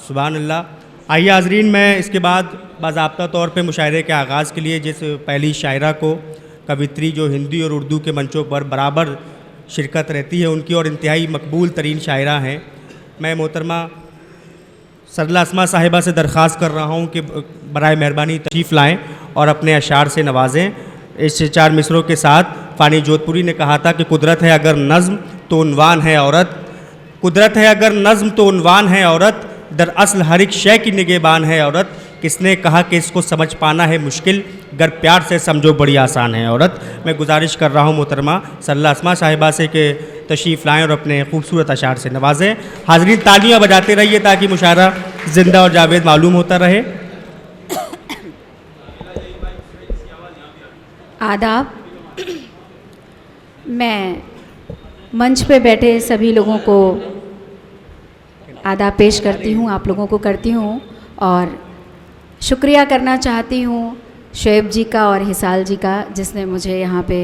सुभान अल्लाह। आइए हाज़रीन, मैं इसके बाद बाज़ाब्ता तौर पे मुशायरे के आगाज़ के लिए जिस पहली शायरा को कवित्री जो हिंदी और उर्दू के मंचों पर बराबर शिरकत रहती है उनकी और इंतहाई मकबूल तरीन शायरा हैं, मैं मोहतरमा सरला अस्मा साहिबा से दरख्वास्त कर रहा हूँ कि बराए मेहरबानी तशरीफ़ लाएँ और अपने अशार से नवाजें। इस 4 मिसरों के साथ फ़ानी जोधपुरी ने कहा था कि कुदरत है अगर नज़्म तो उन्वान है औरत, कुदरत है अगर नज़्म तो उन्वान है औरत, दरअसल हर एक शय की निगहबान है औरत, किसने कहा कि इसको समझ पाना है मुश्किल, गर प्यार से समझो बड़ी आसान है औरत। मैं गुजारिश कर रहा हूँ मोहतरमा सरला अस्मा साहिबा से कि तशरीफ़ लाएँ और अपने खूबसूरत अशार से नवाजें। हाज़रीन तालियाँ बजाते रहिए ताकि मुशायरा ज़िंदा और जावेद मालूम होता रहे। आदाब। मैं मंच पे बैठे सभी लोगों को आदाब पेश करती हूँ, आप लोगों को करती हूँ और शुक्रिया करना चाहती हूँ शोएब जी का और हिसाल जी का जिसने मुझे यहाँ पे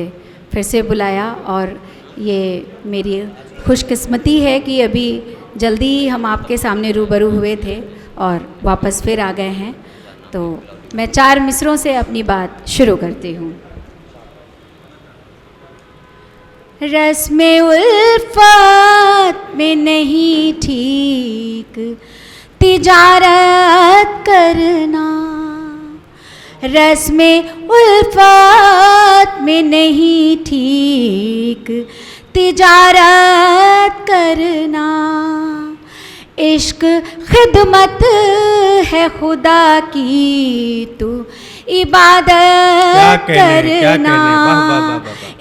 फिर से बुलाया। और ये मेरी खुशकिस्मती है कि अभी जल्दी ही हम आपके सामने रूबरू हुए थे और वापस फिर आ गए हैं। तो मैं 4 मिसरों से अपनी बात शुरू करती हूँ। रस्मे उल्फत में नहीं ठीक तिजारत करना, रस्मे उल्फत में नहीं ठीक तिजारत करना, इश्क खिदमत है खुदा की तू इबादत करना,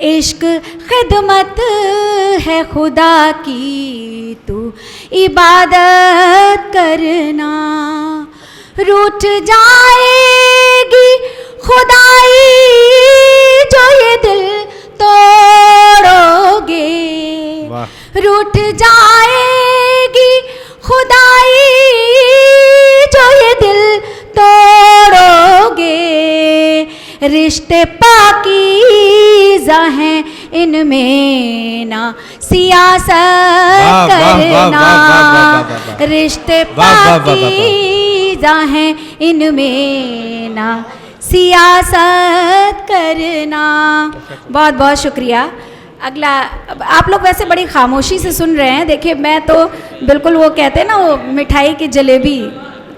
इश्क खिदमत है खुदा की तू इबादत करना, रूठ जाएगी खुदाई जो ये दिल तोड़ोगे, रूठ जाएगी खुदाई जो ये दिल तोड़ोगे, रिश्ते पाकीज़ा हैं इनमें ना सियासत करना, रिश्ते पाकीज़ा हैं इनमें ना सियासत करना। बहुत बहुत शुक्रिया। अगला, आप लोग वैसे बड़ी खामोशी से सुन रहे हैं। देखिए मैं तो बिल्कुल वो कहते हैं ना वो मिठाई की जलेबी,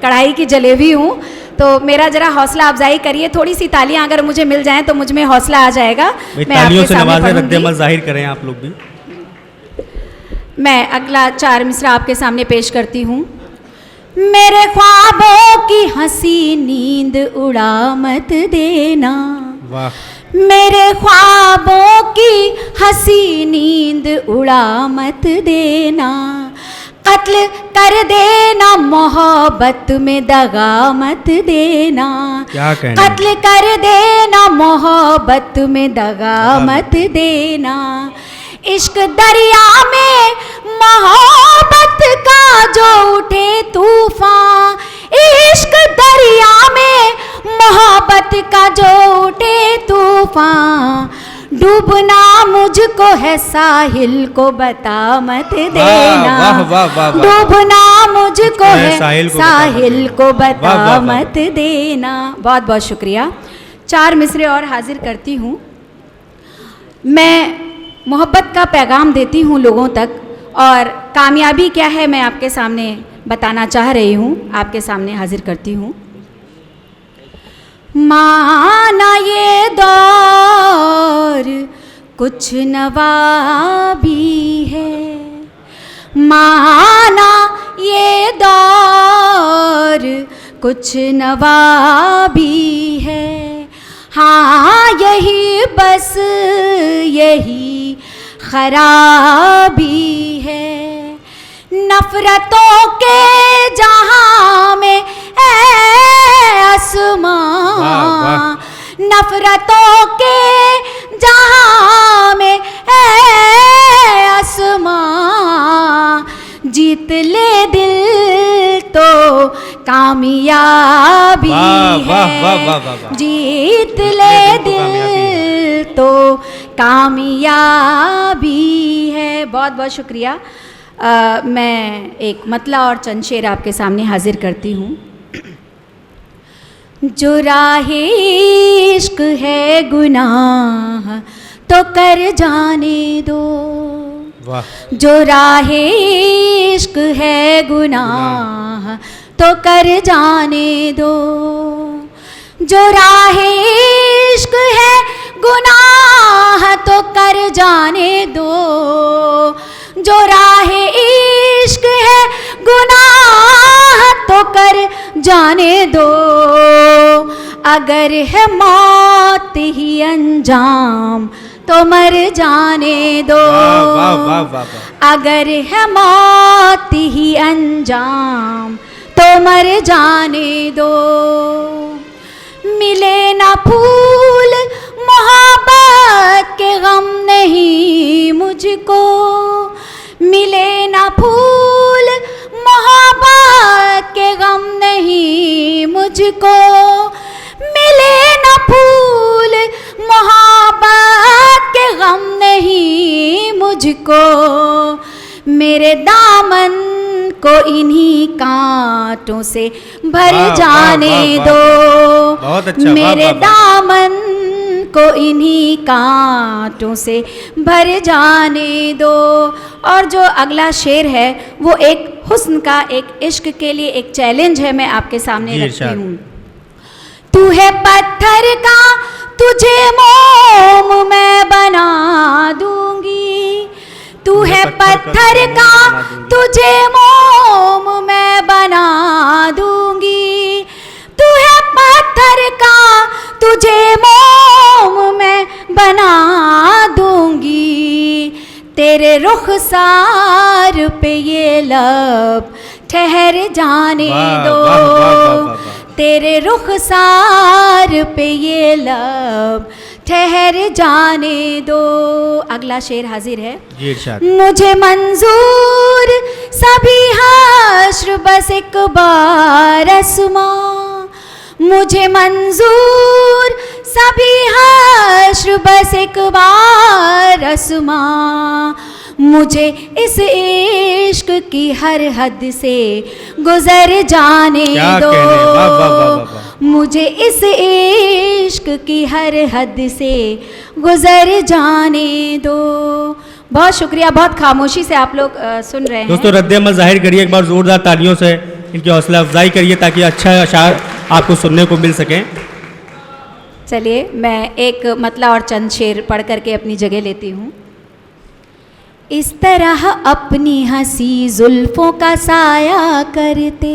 कढ़ाई की जलेबी हूँ, तो मेरा जरा हौसला अफजाई करिए। थोड़ी सी तालियां अगर मुझे मिल जाएं तो मुझ में हौसला आ जाएगा। मैं तालियों से नवाज़ें रद्द-ए-अमल जाहिर करें आप लोग भी। मैं अगला 4 मिसरा आपके सामने पेश करती हूँ। मेरे ख्वाबों की हंसी नींद उड़ा मत देना, वाह, मेरे ख्वाबों की हंसी नींद उड़ा मत देना, कत्ल कर देना मोहब्बत में दगा मत देना, कत्ल कर देना मोहब्बत में दगा मत देना, इश्क दरिया में मोहब्बत का जो उठे तूफान, इश्क दरिया में मोहब्बत का जो उठे तूफान, डूबना मुझको है साहिल को बता मत देना, डूबना मुझको है साहिल को बता मत देना। बहुत बहुत शुक्रिया। 4 मिसरे और हाजिर करती हूँ। मैं मोहब्बत का पैगाम देती हूँ लोगों तक और कामयाबी क्या है मैं आपके सामने बताना चाह रही हूँ, आपके सामने हाजिर करती हूँ। माना ये दौर कुछ नवा भी है, माना ये दौर कुछ नवा भी है, हाँ यही बस यही खराबी है, नफरतों के जहां में आसमां, नफरतों के जहां में आसमां, जीत ले दिल तो कामयाबी है, जीत ले दिल तो कामयाबी है। बहुत बहुत शुक्रिया। मैं एक मतला और चंद शेर आपके सामने हाजिर करती हूँ। जो राहे इश्क है गुनाह तो कर जाने दो, वाह। जो राहे इश्क है गुनाह तो कर जाने दो, जो राहे इश्क है गुनाह तो कर जाने दो, जो राहे इश्क है गुनाह तो कर जाने दो, अगर है मौत ही अंजाम तो मर जाने दो, वाह वाह वाह वाह। अगर है मौत ही अंजाम तो मर जाने दो, मिले ना फूल मोहब्बत के गम नहीं मुझको, मिले ना फूल मोहब्बत के गम नहीं मुझको, मिले ना फूल मोहब्बत के गम नहीं मुझको, मेरे दामन को इन्हीं कांटों से भर जाने दो, बहुत अच्छा, मेरे दामन को इन्हीं कांटों से भर जाने दो। और जो अगला शेर है वो एक हुस्न का, एक इश्क के लिए एक चैलेंज है, मैं आपके सामने रखती हूँ। तू है पत्थर का तुझे मोम मैं बना दूंगी, तू है पत्थर का तुझे मोम मैं बना दूंगी, तू है पत्थर का तुझे मोम मैं बना दूंगी, तेरे रुखसार पे ये लब ठहर जाने दो, तेरे रुखसार पे ये लब ठहर जाने दो। अगला शेर हाजिर है। जी इरशाद। मुझे मंजूर सभी हश्र बस एक बार आसमां, मुझे मंजूर सभी हश्र बस एक बार आसमां, मुझे इस इश्क की हर हद से गुजर जाने दो, वाह वाह वाह वाह। मुझे इस इश्क की हर हद से गुजर जाने दो। बहुत शुक्रिया, बहुत खामोशी से आप लोग सुन रहे हैं। दोस्तों रद्द अमल जाहिर करिए एक बार ज़ोरदार तालियों से, इनकी हौसला अफजाई करिए ताकि अच्छा अशार आपको सुनने को मिल सकें। चलिए मैं एक मतला और चंद शेर पढ़ करके अपनी जगह लेती हूँ। इस तरह अपनी हंसी जुल्फों का साया करते,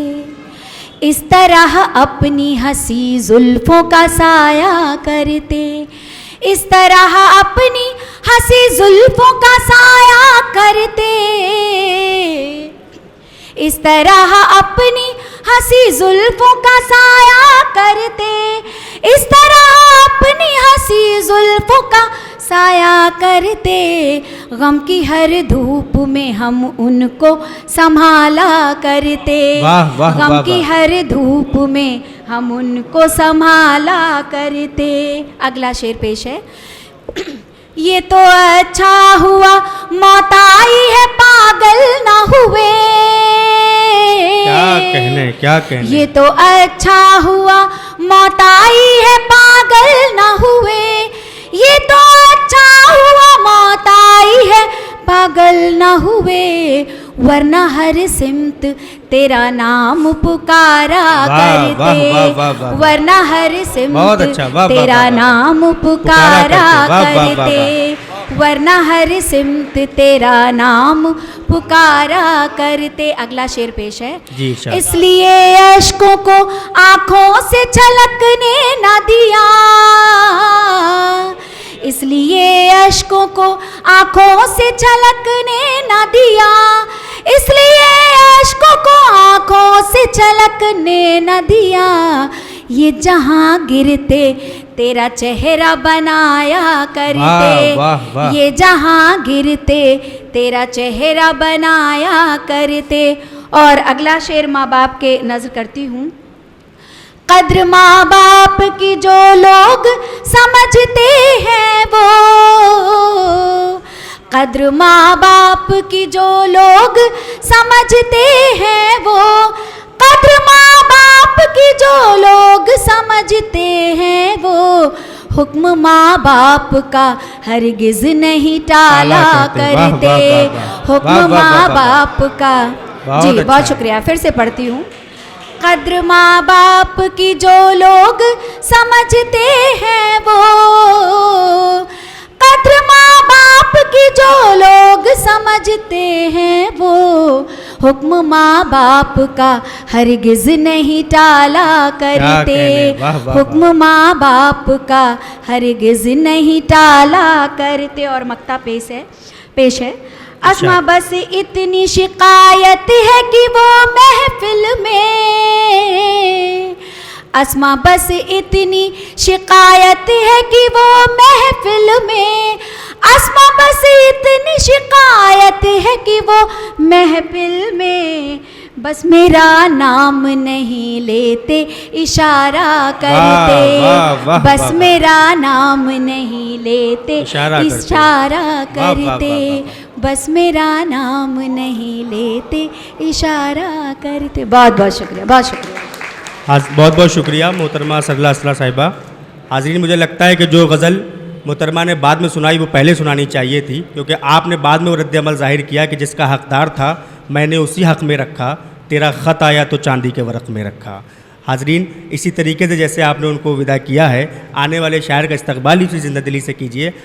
इस तरह अपनी हंसी जुल्फों का साया करते, इस तरह अपनी हंसी जुल्फों का साया करते, इस तरह अपनी हंसी जुल्फों का साया करते, इस तरह अपनी हंसी जुल्फों का साया करते, गम की हर धूप में हम उनको संभाला करते, वाह वाह गम वाह की वाह। हर धूप में हम उनको संभाला करते। अगला शेर पेश है। ये तो अच्छा हुआ मौत आई है पागल ना हुए, क्या कहने ये तो अच्छा हुआ मौत आई है पागल ना हुए, ये तो अच्छा हुआ मौत आई है पागल ना हुए, वरना हर सिमत तेरा नाम पुकारा करते, वरना हर सिमत तेरा नाम पुकारा करते, वरना हर सिमत तेरा नाम पुकारा करते। अगला शेर पेश है। इसलिए अश्कों को आंखों से छलकने न दिया, इसलिए अश्कों को आंखों से छलकने न दिया, इसलिए अश्कों को आंखों से छलकने न दिया, ये जहां गिरते तेरा चेहरा बनाया करते, ये जहां गिरते तेरा चेहरा बनाया करते। और अगला शेर माँ बाप के नज़र करती हूँ। कद्र माँ बाप की जो लोग समझते हैं वो, कद्र माँ बाप की जो लोग समझते हैं वो, कद्र माँ बाप की जो लोग समझते हैं वो, हुक्म माँ बाप का हरगिज नहीं टाला करते, हुक्म माँ बाप का। जी बहुत शुक्रिया, फिर से पढ़ती हूँ। कद्र माँ बाप की जो लोग समझते हैं वो, कद्र माँ बाप की जो लोग समझते हैं वो, हुक्म माँ बाप का हरगिज नहीं टाला करते, हुक्म माँ बाप का हरगिज नहीं टाला करते। और मक्ता पेश है। अस्मा बस इतनी शिकायत है कि वो महफिल में, अस्मा बस इतनी शिकायत है कि वो महफिल में, अस्मा बस इतनी शिकायत है कि वो महफिल में, बस मेरा नाम नहीं लेते इशारा करते, बस मेरा नाम नहीं लेते इशारा करते, बस मेरा नाम नहीं लेते इशारा करते। बहुत बहुत शुक्रिया, बहुत शुक्रिया। बहुत बहुत शुक्रिया मोहतरमा सरला असला साहिबा। हाज़रीन, मुझे लगता है कि जो गज़ल मोहतरमा ने बाद में सुनाई वो पहले सुनानी चाहिए थी, क्योंकि आपने बाद में वो रद्द-ए-अमल ज़ाहिर किया कि जिसका हक़दार था मैंने उसी हक़ में रखा, तेरा ख़त आया तो चांदी के वरक़ में रखा। हाज़रीन, इसी तरीके से जैसे आपने उनको विदा किया है, आने वाले शायर का इस्तक़बाल इसी ज़िंदा दिली से कीजिए।